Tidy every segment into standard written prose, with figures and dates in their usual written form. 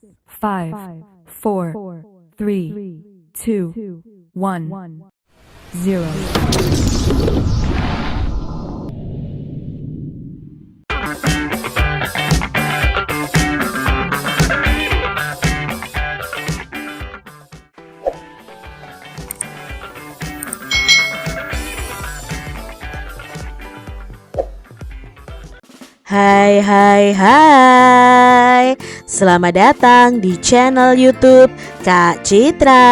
5, 4, 3, 2, 1, 0. Hai hai hai, selamat datang di channel YouTube Kak Citra.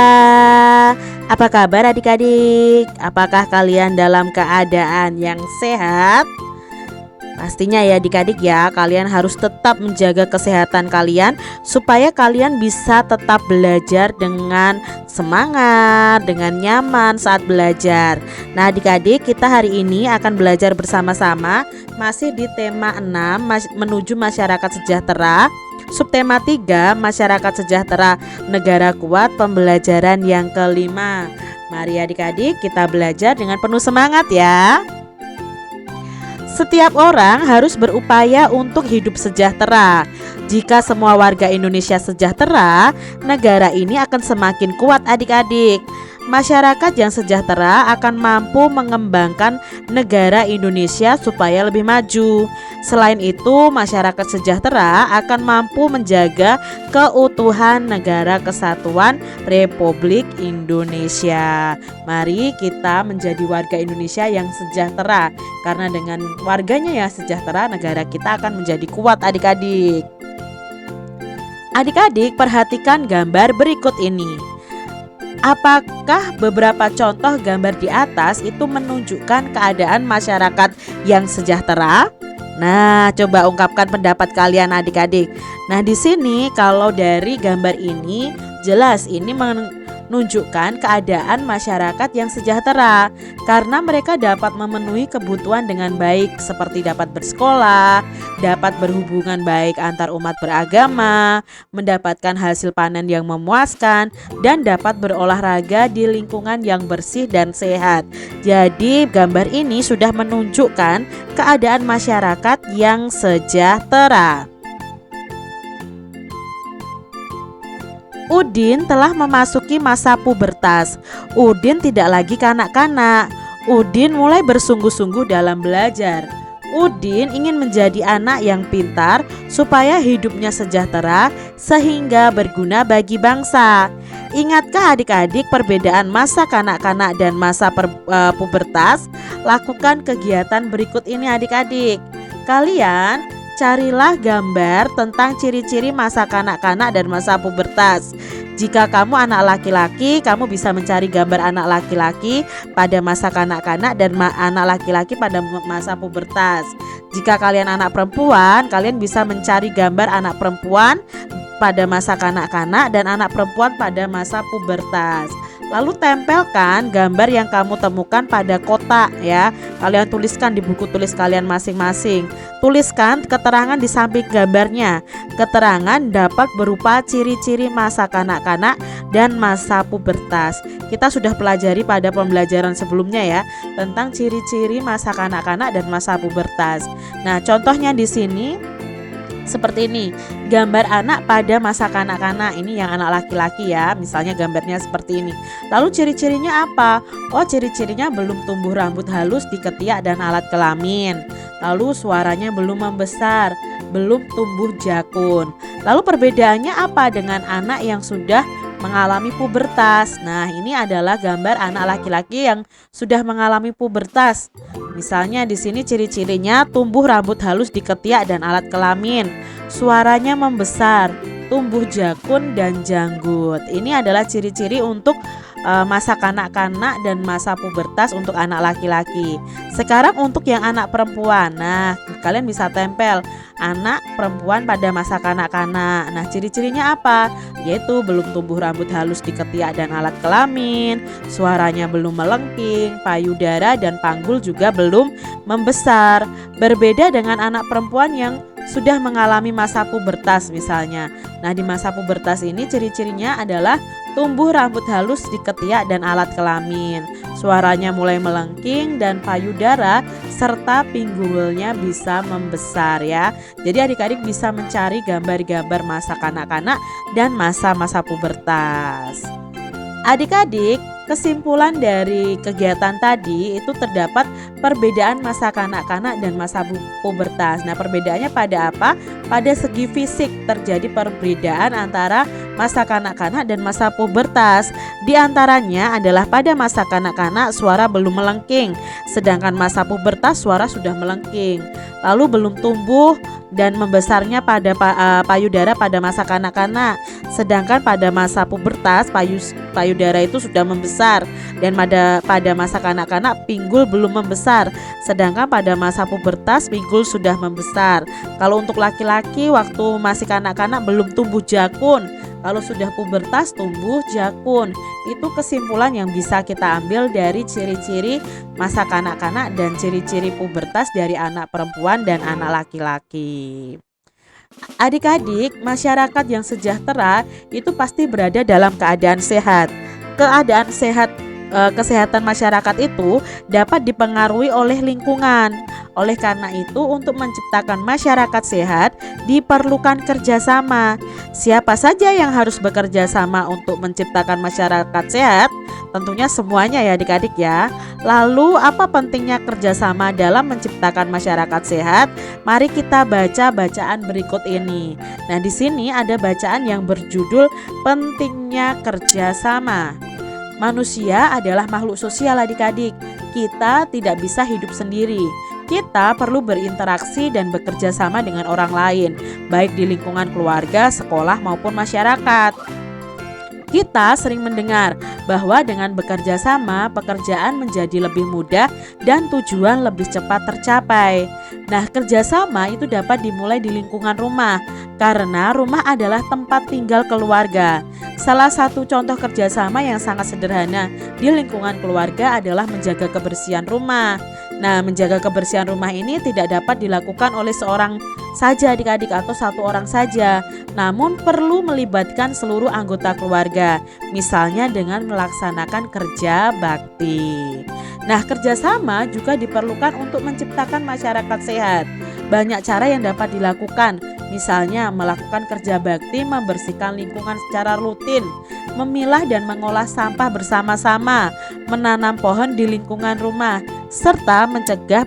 Apa kabar adik-adik? Apakah kalian dalam keadaan yang sehat? Pastinya ya adik-adik ya, kalian harus tetap menjaga kesehatan kalian supaya kalian bisa tetap belajar dengan semangat, dengan nyaman saat belajar. Nah adik-adik, kita hari ini akan belajar bersama-sama masih di tema 6 menuju masyarakat sejahtera. Subtema 3 masyarakat sejahtera negara kuat, pembelajaran yang kelima. Mari adik-adik kita belajar dengan penuh semangat ya. Setiap orang harus berupaya untuk hidup sejahtera. Jika semua warga Indonesia sejahtera, negara ini akan semakin kuat adik-adik. Masyarakat yang sejahtera akan mampu mengembangkan negara Indonesia supaya lebih maju. Selain itu, masyarakat sejahtera akan mampu menjaga keutuhan Negara Kesatuan Republik Indonesia. Mari kita menjadi warga Indonesia yang sejahtera, karena dengan warganya yang sejahtera, negara kita akan menjadi kuat adik-adik. Adik-adik, perhatikan gambar berikut ini. Apakah beberapa contoh gambar di atas itu menunjukkan keadaan masyarakat yang sejahtera? Nah, coba ungkapkan pendapat kalian adik-adik. Nah, di sini kalau dari gambar ini jelas ini menunjukkan keadaan masyarakat yang sejahtera karena mereka dapat memenuhi kebutuhan dengan baik seperti dapat bersekolah, dapat berhubungan baik antar umat beragama, mendapatkan hasil panen yang memuaskan, dan dapat berolahraga di lingkungan yang bersih dan sehat. Jadi gambar ini sudah menunjukkan keadaan masyarakat yang sejahtera. Udin telah memasuki masa pubertas. Udin tidak lagi kanak-kanak. Udin mulai bersungguh-sungguh dalam belajar. Udin ingin menjadi anak yang pintar supaya hidupnya sejahtera sehingga berguna bagi bangsa. Ingatkah adik-adik perbedaan masa kanak-kanak dan masa pubertas? Lakukan kegiatan berikut ini adik-adik. Kalian carilah gambar tentang ciri-ciri masa kanak-kanak dan masa pubertas. Jika kamu anak laki-laki, kamu bisa mencari gambar anak laki-laki pada masa kanak-kanak dan anak laki-laki pada masa pubertas. Jika kalian anak perempuan, kalian bisa mencari gambar anak perempuan pada masa kanak-kanak dan anak perempuan pada masa pubertas. Lalu tempelkan gambar yang kamu temukan pada kotak ya. Kalian tuliskan di buku tulis kalian masing-masing. Tuliskan keterangan di samping gambarnya. Keterangan dapat berupa ciri-ciri masa kanak-kanak dan masa pubertas. Kita sudah pelajari pada pembelajaran sebelumnya ya tentang ciri-ciri masa kanak-kanak dan masa pubertas. Nah, contohnya di sini seperti ini, gambar anak pada masa kanak-kanak. Ini yang anak laki-laki ya, misalnya gambarnya seperti ini. Lalu ciri-cirinya apa? Oh, ciri-cirinya belum tumbuh rambut halus di ketiak dan alat kelamin. Lalu suaranya belum membesar, belum tumbuh jakun. Lalu perbedaannya apa dengan anak yang sudah mengalami pubertas? Nah, ini adalah gambar anak laki-laki yang sudah mengalami pubertas. Misalnya di sini ciri-cirinya tumbuh rambut halus di ketiak dan alat kelamin, suaranya membesar, tumbuh jakun dan janggut. Ini adalah ciri-ciri untuk masa kanak-kanak dan masa pubertas untuk anak laki-laki. Sekarang untuk yang anak perempuan. Nah, kalian bisa tempel anak perempuan pada masa kanak-kanak. Nah, ciri-cirinya apa? Yaitu belum tumbuh rambut halus di ketiak dan alat kelamin, suaranya belum melengking, payudara dan panggul juga belum membesar. Berbeda dengan anak perempuan yang sudah mengalami masa pubertas misalnya. Nah, di masa pubertas ini ciri-cirinya adalah tumbuh rambut halus di ketiak dan alat kelamin, suaranya mulai melengking dan payudara serta pinggulnya bisa membesar ya. Jadi adik-adik bisa mencari gambar-gambar masa kanak-kanak dan masa-masa pubertas. Adik-adik, kesimpulan dari kegiatan tadi itu terdapat perbedaan masa kanak-kanak dan masa pubertas. Nah, perbedaannya pada apa? Pada segi fisik terjadi perbedaan antara masa kanak-kanak dan masa pubertas. Di antaranya adalah pada masa kanak-kanak suara belum melengking, sedangkan masa pubertas suara sudah melengking. Lalu belum tumbuh dan membesarnya pada payudara pada masa kanak-kanak, sedangkan pada masa pubertas payudara itu sudah membesar, dan pada masa kanak-kanak pinggul belum membesar, sedangkan pada masa pubertas pinggul sudah membesar. Kalau untuk laki-laki waktu masih kanak-kanak belum tumbuh jakun, kalau sudah pubertas tumbuh jakun. Itu kesimpulan yang bisa kita ambil dari ciri-ciri masa kanak-kanak dan ciri-ciri pubertas dari anak perempuan dan anak laki-laki. Adik-adik, masyarakat yang sejahtera itu pasti berada dalam keadaan sehat. Kesehatan masyarakat itu dapat dipengaruhi oleh lingkungan. Oleh karena itu, untuk menciptakan masyarakat sehat diperlukan kerjasama. Siapa saja yang harus bekerja sama untuk menciptakan masyarakat sehat? Tentunya semuanya ya adik-adik ya. Lalu apa pentingnya kerjasama dalam menciptakan masyarakat sehat? Mari kita baca bacaan berikut ini. Nah, di sini ada bacaan yang berjudul Pentingnya Kerjasama. Manusia adalah makhluk sosial adik-adik. Kita tidak bisa hidup sendiri. Kita perlu berinteraksi dan bekerja sama dengan orang lain, baik di lingkungan keluarga, sekolah maupun masyarakat. Kita sering mendengar bahwa dengan bekerja sama, pekerjaan menjadi lebih mudah dan tujuan lebih cepat tercapai. Nah, kerjasama itu dapat dimulai di lingkungan rumah, karena rumah adalah tempat tinggal keluarga. Salah satu contoh kerjasama yang sangat sederhana di lingkungan keluarga adalah menjaga kebersihan rumah. Nah, menjaga kebersihan rumah ini tidak dapat dilakukan oleh seorang saja adik-adik atau satu orang saja, namun perlu melibatkan seluruh anggota keluarga, misalnya dengan melaksanakan kerja bakti. Nah, kerjasama juga diperlukan untuk menciptakan masyarakat sehat. Banyak cara yang dapat dilakukan, misalnya melakukan kerja bakti, membersihkan lingkungan secara rutin, memilah dan mengolah sampah bersama-sama, menanam pohon di lingkungan rumah, serta mencegah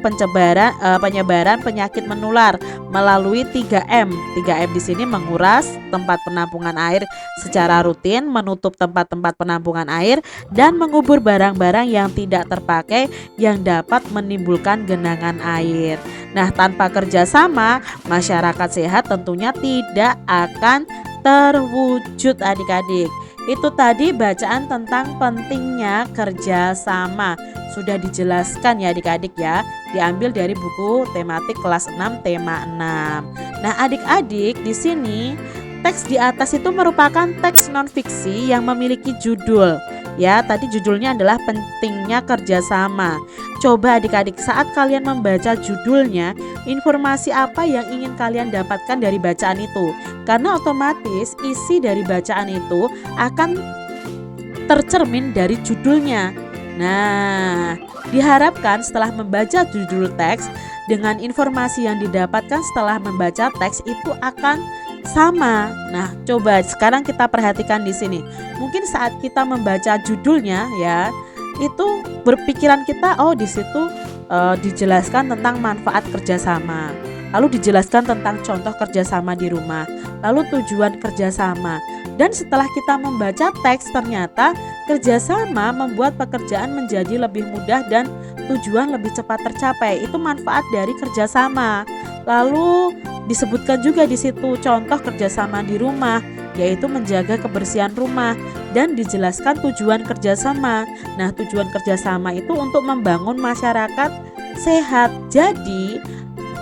penyebaran penyakit menular melalui 3M. 3M di sini menguras tempat penampungan air secara rutin, menutup tempat-tempat penampungan air, dan mengubur barang-barang yang tidak terpakai yang dapat menimbulkan genangan air. Nah, tanpa kerjasama, masyarakat sehat tentunya tidak akan terwujud adik-adik. Itu tadi bacaan tentang pentingnya kerjasama. Sudah dijelaskan ya adik-adik ya. Diambil dari buku tematik kelas 6 tema 6. Nah, adik-adik, di sini teks di atas itu merupakan teks non-fiksi yang memiliki judul. Ya, tadi judulnya adalah pentingnya kerjasama. Coba adik-adik saat kalian membaca judulnya, informasi apa yang ingin kalian dapatkan dari bacaan itu? Karena otomatis isi dari bacaan itu akan tercermin dari judulnya. Nah, diharapkan setelah membaca judul teks dengan informasi yang didapatkan setelah membaca teks itu akan sama. Nah, coba sekarang kita perhatikan di sini. Mungkin saat kita membaca judulnya ya, itu berpikiran kita, oh di situ dijelaskan tentang manfaat kerjasama. Lalu dijelaskan tentang contoh kerjasama di rumah. Lalu tujuan kerjasama. Dan setelah kita membaca teks, ternyata kerjasama membuat pekerjaan menjadi lebih mudah dan tujuan lebih cepat tercapai. Itu manfaat dari kerjasama. Lalu disebutkan juga di situ contoh kerjasama di rumah, yaitu menjaga kebersihan rumah, dan dijelaskan tujuan kerjasama. Nah, tujuan kerjasama itu untuk membangun masyarakat sehat. Jadi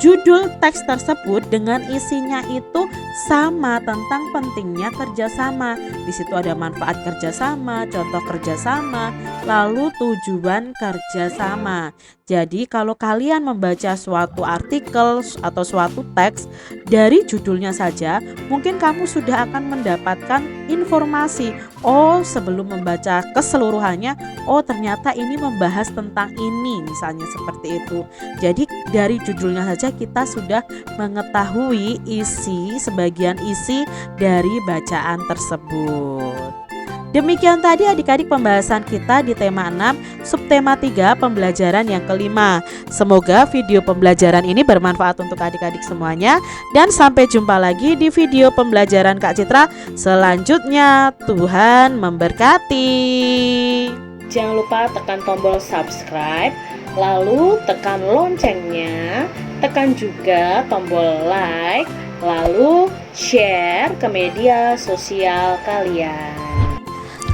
judul teks tersebut dengan isinya itu sama tentang pentingnya kerjasama. Di situ ada manfaat kerjasama, contoh kerjasama, lalu tujuan kerjasama. Jadi kalau kalian membaca suatu artikel atau suatu teks dari judulnya saja, mungkin kamu sudah akan mendapatkan informasi. Oh, sebelum membaca keseluruhannya, ternyata ini membahas tentang ini, misalnya seperti itu. Jadi dari judulnya saja saja kita sudah mengetahui sebagian isi dari bacaan tersebut. Demikian tadi adik-adik pembahasan kita di tema 6, subtema 3, pembelajaran yang kelima. Semoga video pembelajaran ini bermanfaat untuk adik-adik semuanya. Dan sampai jumpa lagi di video pembelajaran Kak Citra selanjutnya. Tuhan memberkati. Jangan lupa tekan tombol subscribe, lalu tekan loncengnya, tekan juga tombol like, lalu share ke media sosial kalian.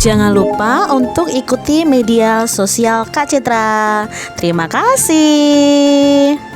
Jangan lupa untuk ikuti media sosial Kak Citra. Terima kasih.